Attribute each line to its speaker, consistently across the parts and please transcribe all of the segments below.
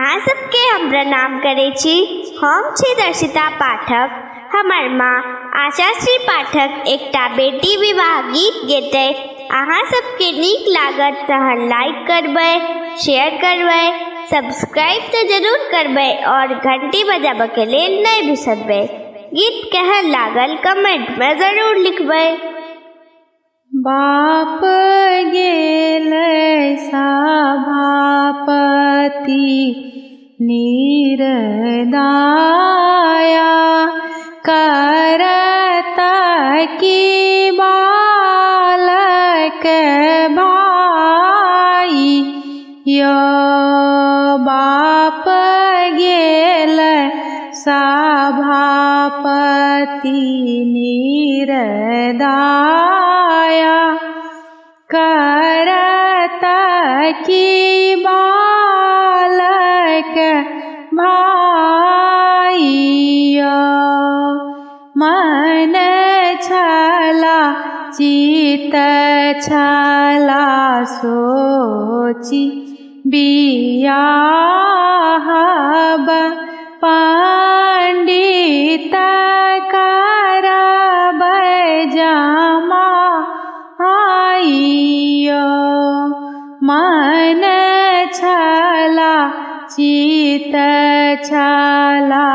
Speaker 1: अहाँ सबके हम प्रणाम करै छी। हम छी दर्शिता पाठक। हमर माँ आशाश्री पाठक एकटा बेटी विवाह गीत गेतै। अहाँ सबके नीक लागत तऽ लाइक करबै, शेयर करबै, सब्सक्राइब तऽ जरूर करबै और घंटी बजाबऽ के लेल नहीं बिसरबै। गीत केहन लागल कमेंट में जरूर लिखबै।
Speaker 2: बाप गेलै सभापति निर्दया, करत की बालक भाई। यो बाप गेलै सभापति निर्दया, करत की बालक भाई। मन छला चित छला सोची बियाहब, पंडित करबै जमाई। मन छला चित छला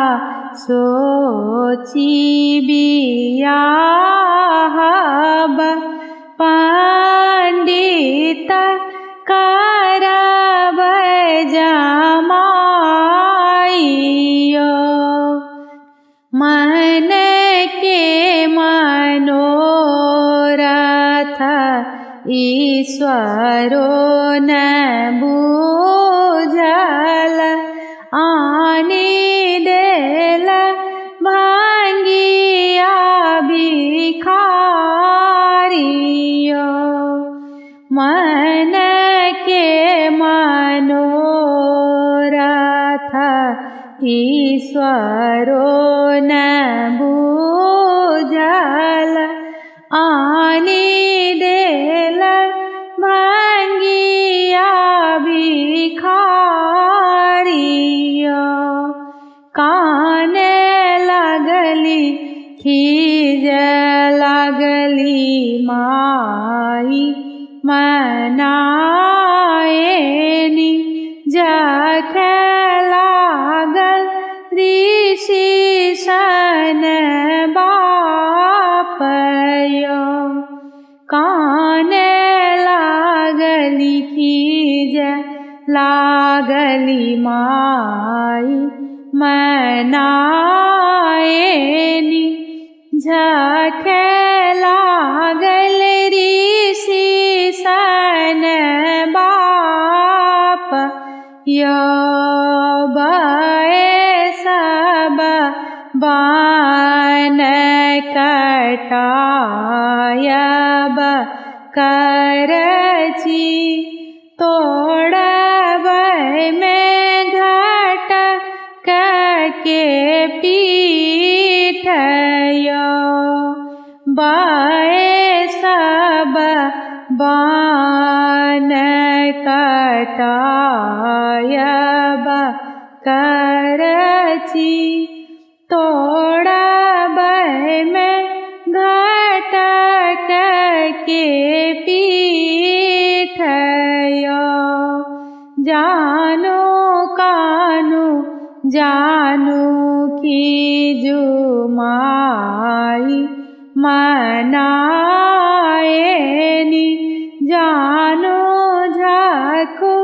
Speaker 2: सोची बियाहब, पंडित करबै जमाई। मन के मनोरथ ईश्वरो न बुझल, आनि देल भंगिया भिखारियो। मन के मनोरथ ईश्वरो न बुझल, आनि देल भंगिया भिखारियो। काने लगली खीज लगली माई, मनाएनी जखे लागल ऋषि सन बापयो। काने लागली खीज लागली माई, मनाएनी जखे लागल ऋषि सन बाप। यो सब बान कटायब करची, तोड़बै में घट के पीठ। सब बान कटायब करची, तोड़बै में घट के पीठ। जानो कानु जानु खीजु माई, मनाएनी जानो झखु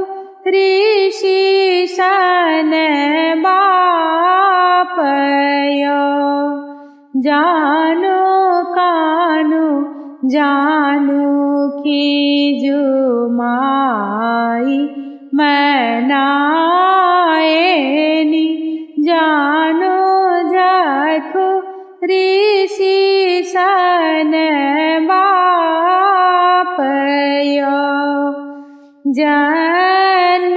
Speaker 2: ऋषि सन बापयो। जानो कानु जानु खीजु माई, मनाएनी जानो झखु ऋषि सन बापयो। जन्म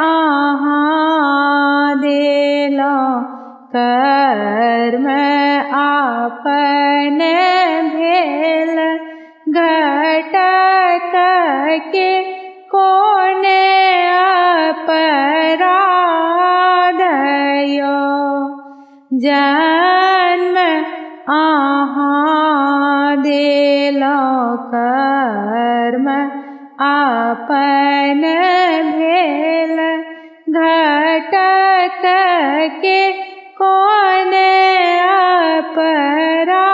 Speaker 2: आहाँ देलौं कर्म आपन भेल, घटक के कोने अपराध। जन्म आहाँ देलो कर्म आपन भेल घटत के कौन अपरा